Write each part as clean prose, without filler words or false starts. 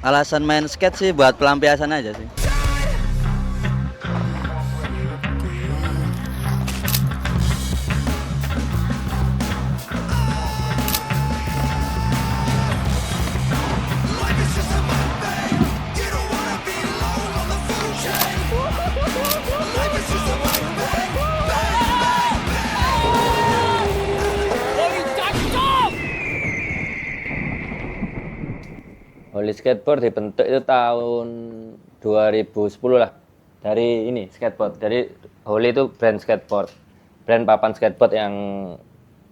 Alasan main skate sih buat pelampiasan aja sih. Holy Skateboard dibentuk itu tahun 2010 lah. Dari ini skateboard. Dari Holy itu brand skateboard. Brand papan skateboard yang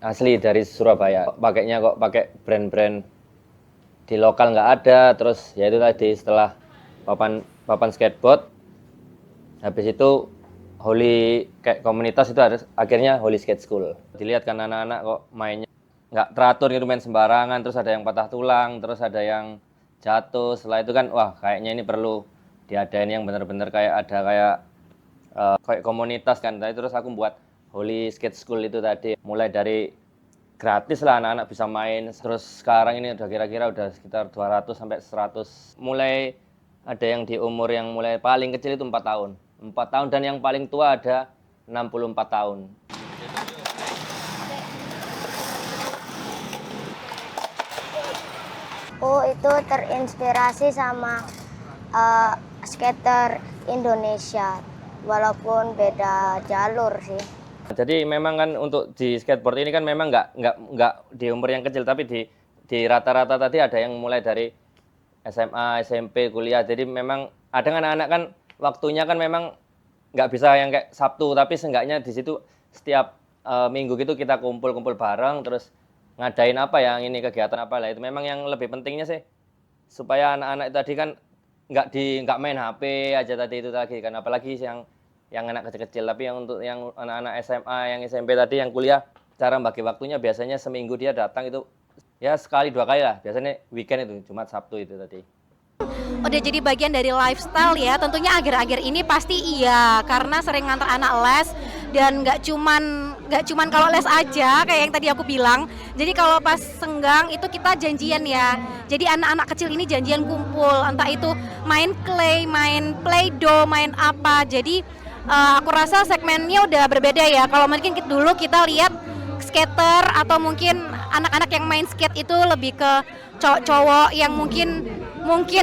asli dari Surabaya. Pakainya kok pakai brand-brand di lokal nggak ada. Terus ya itu tadi setelah papan skateboard, habis itu Holy kayak komunitas itu harus akhirnya Holy Skate School. Dilihat kan anak-anak kok mainnya nggak teratur gitu, main sembarangan, terus ada yang patah tulang, terus ada yang jatuh. Setelah itu kan wah kayaknya ini perlu diadain yang benar-benar kayak ada kayak komunitas kan. Terus aku buat Holy Skate School itu tadi, mulai dari gratis lah anak-anak bisa main. Terus sekarang ini udah kira-kira udah sekitar 200 sampai 100. Mulai ada yang di umur yang mulai paling kecil itu 4 tahun. 4 tahun dan yang paling tua ada 64 tahun. Itu terinspirasi sama skater Indonesia, walaupun beda jalur sih. Jadi memang kan untuk di skateboard ini kan memang nggak di umur yang kecil, tapi di rata-rata tadi ada yang mulai dari SMA, SMP, kuliah. Jadi memang ada anak-anak kan waktunya kan memang nggak bisa yang kayak Sabtu, tapi seenggaknya di situ setiap minggu gitu kita kumpul-kumpul bareng, terus ngadain apa yang ini kegiatan apa lah. Itu memang yang lebih pentingnya sih supaya anak-anak tadi kan nggak main HP aja tadi itu lagi kan, apalagi yang anak kecil-kecil. Tapi yang untuk yang anak-anak SMA, yang SMP tadi, yang kuliah, cara bagi waktunya biasanya seminggu dia datang itu ya sekali 2 kali lah, biasanya weekend itu Jumat Sabtu itu tadi. Udah jadi bagian dari lifestyle ya, tentunya akhir-akhir ini pasti iya, karena sering ngantar anak les. Dan nggak cuman kalau les aja kayak yang tadi aku bilang. Jadi kalau pas senggang itu kita janjian ya. Jadi anak-anak kecil ini janjian kumpul, entah itu main clay, main play-doh, main apa. Jadi aku rasa segmennya udah berbeda ya. Kalau mungkin dulu kita lihat skater atau mungkin anak-anak yang main skate itu lebih ke cowok-cowok yang mungkin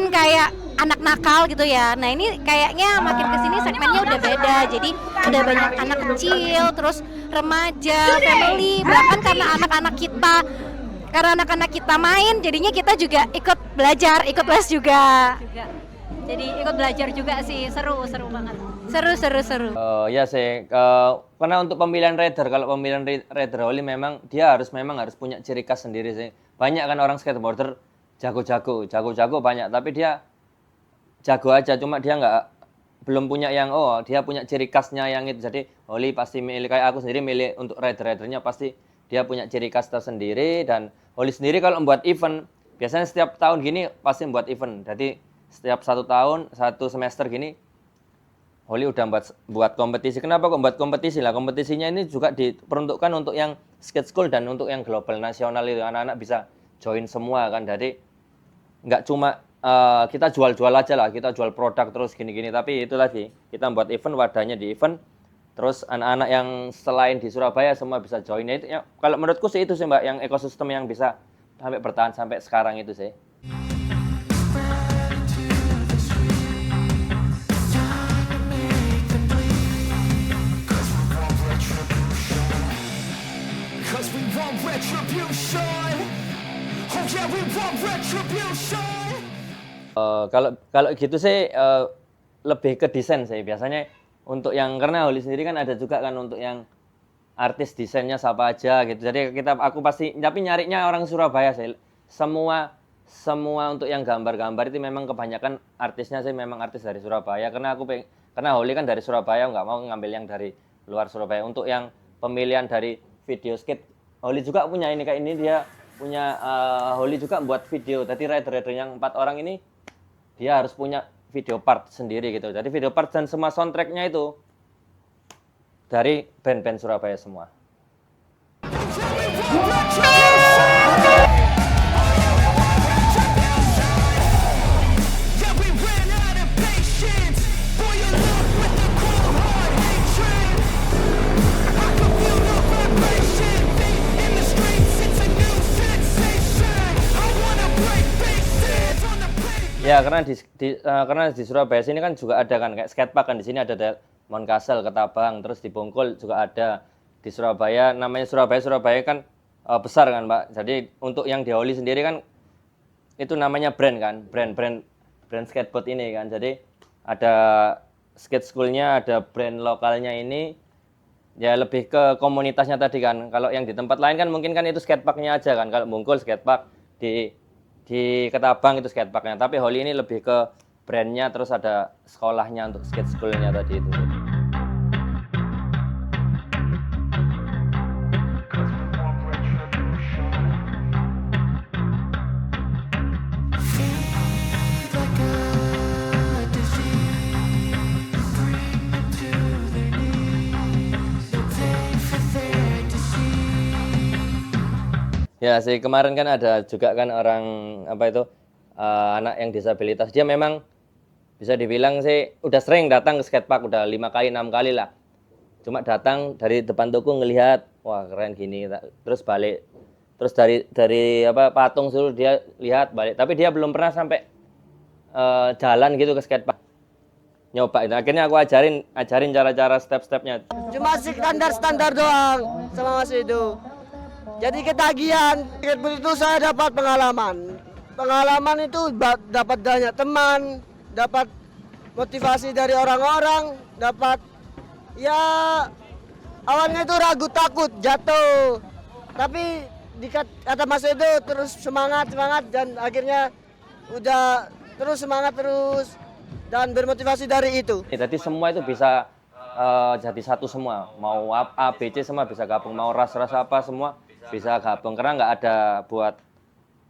kayak anak nakal gitu ya. Nah ini kayaknya makin kesini segmennya udah beda. Jadi udah banyak anak kecil, terus remaja, family. Bahkan karena anak-anak kita main, jadinya kita juga ikut belajar, ikut les juga. Jadi ikut belajar juga sih, seru banget. Seru. Ya sih, karena untuk pemilihan rider, kalau pemilihan rider Holy memang dia harus punya ciri khas sendiri sih. Banyak kan orang skateboarder jago banyak, tapi dia jago aja, cuma dia belum punya yang dia punya ciri khasnya yang itu. Jadi Holy pasti milih, kayak aku sendiri milih untuk ridernya pasti dia punya ciri khas tersendiri. Dan Holy sendiri kalau membuat event, biasanya setiap tahun gini pasti membuat event. Jadi setiap 1 tahun, 1 semester gini Holy udah buat kompetisi. Kenapa kok buat kompetisi lah? Kompetisinya ini juga diperuntukkan untuk yang skate school dan untuk yang global nasional itu. Anak-anak bisa join semua kan. Jadi nggak cuma kita jual-jual aja lah, kita jual produk terus gini-gini. Tapi itu tadi, kita buat event, wadahnya di event. Terus anak-anak yang selain di Surabaya semua bisa join. Itu ya, kalau menurutku sih itu sih Mbak, yang ekosistem yang bisa sampai bertahan sampai sekarang itu sih. Kalau gitu sih lebih ke desain sih biasanya. Untuk yang karena Holy sendiri kan ada juga kan untuk yang artis desainnya siapa aja gitu. Jadi aku pasti tapi nyarinya orang Surabaya sih. Semua untuk yang gambar-gambar itu memang kebanyakan artisnya sih memang artis dari Surabaya. Karena Holy kan dari Surabaya, nggak mau ngambil yang dari luar Surabaya. Untuk yang pemilihan dari video skate, Holy juga punya ini, kayak ini dia punya Holy juga buat video. Jadi rider yang 4 orang ini dia harus punya video part sendiri gitu. Jadi video part dan semua soundtracknya itu dari band-band Surabaya semua. Ya karena di Surabaya sini kan juga ada kan kayak skatepark kan, di sini ada Mountcastle, Ketabang, terus di Bongkol juga ada. Di Surabaya namanya Surabaya kan besar kan Pak. Jadi untuk yang di Holi sendiri kan itu namanya brand kan, brand skateboard ini kan. Jadi ada skate schoolnya, ada brand lokalnya ini. Ya lebih ke komunitasnya tadi kan. Kalau yang di tempat lain kan mungkin kan itu skateparknya aja kan. Kalau Bongkol skatepark, di Ketabang itu skateparknya. Tapi Holi ini lebih ke brandnya, terus ada sekolahnya untuk skate schoolnya tadi itu. Ya sih, kemarin kan ada juga kan orang anak yang disabilitas, dia memang bisa dibilang sih udah sering datang ke skatepark, udah 5 kali 6 kali lah. Cuma datang dari depan toko ngelihat, wah keren gini, terus balik. Terus dari patung suruh dia lihat balik, tapi dia belum pernah sampai jalan gitu ke skatepark. Nyoba itu. Akhirnya aku ajarin cara-cara step-stepnya. Cuma standar doang sama Mas itu. Jadi ketagihan, begitu saya dapat pengalaman. Pengalaman itu dapat banyak teman, dapat motivasi dari orang-orang, dapat ya awalnya itu ragu takut jatuh. Tapi kata Mas Edo terus semangat dan akhirnya udah terus semangat terus dan bermotivasi dari itu. Jadi semua itu bisa jadi satu semua. Mau A, B, C semua bisa gabung. Mau ras apa semua bisa gabung, karena nggak ada buat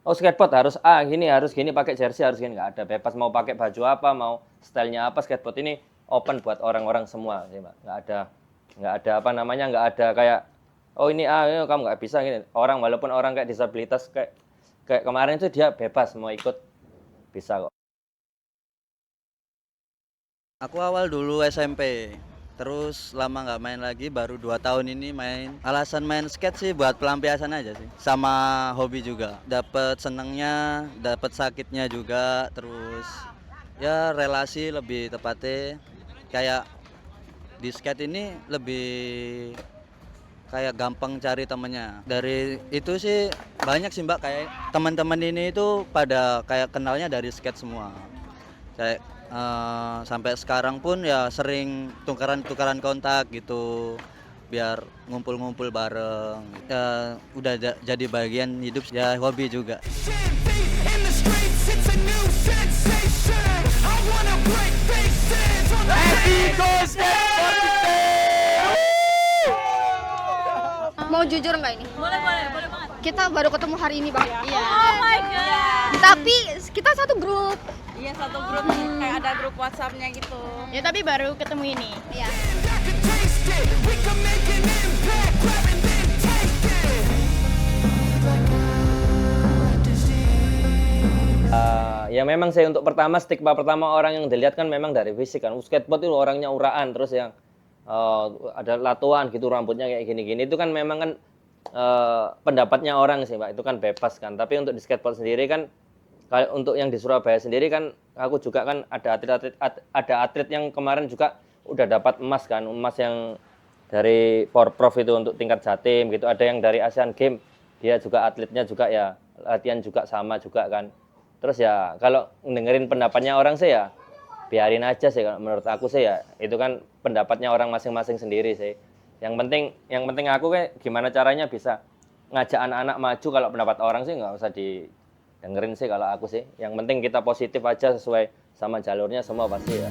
skateboard harus harus gini, pakai jersey harus gini, nggak ada. Bebas mau pakai baju apa, mau stylenya apa, skateboard ini open buat orang-orang semua sih Mbak. Nggak ada nggak ada kayak ini kamu nggak bisa gini. Walaupun orang kayak disabilitas kayak kemarin itu dia bebas mau ikut, bisa kok. Aku awal dulu SMP, terus lama nggak main lagi, baru 2 tahun ini main. Alasan main skate sih buat pelampiasan aja sih, sama hobi juga. Dapat senengnya, dapat sakitnya juga, terus ya relasi lebih tepatnya. Kayak di skate ini lebih kayak gampang cari temennya. Dari itu sih banyak sih Mbak, kayak teman-teman ini itu pada kayak kenalnya dari skate semua. Kayak sampai sekarang pun ya sering tukaran kontak gitu biar ngumpul-ngumpul bareng. Ya, udah jadi bagian hidup ya, hobi juga. Mau jujur nggak ini? Boleh banget. Kita baru ketemu hari ini Bang. Iya. Oh my god. Tapi kita satu grup. Iya, satu grup, kayak ada grup WhatsApp-nya gitu. Ya tapi baru ketemu ini. Iya. Ya memang saya untuk stigma pertama orang yang dilihat kan memang dari fisik kan. Skateboard itu orangnya uraan, terus yang ada latuan gitu, rambutnya kayak gini-gini, itu kan memang kan pendapatnya orang sih Pak, itu kan bebas kan. Tapi untuk di skateboard sendiri kan, kalau untuk yang di Surabaya sendiri kan, aku juga kan ada atlet yang kemarin juga udah dapat emas kan, emas yang dari Porprov itu untuk tingkat Jatim gitu, ada yang dari Asian Games, dia juga atletnya juga ya latihan juga sama juga kan. Terus ya kalau dengerin pendapatnya orang sih ya biarin aja sih, menurut aku sih ya itu kan pendapatnya orang masing-masing sendiri sih. Yang penting aku kayak gimana caranya bisa ngajak anak-anak maju. Kalau pendapat orang sih nggak usah didengerin sih kalau aku sih. Yang penting kita positif aja sesuai sama jalurnya, semua pasti ya.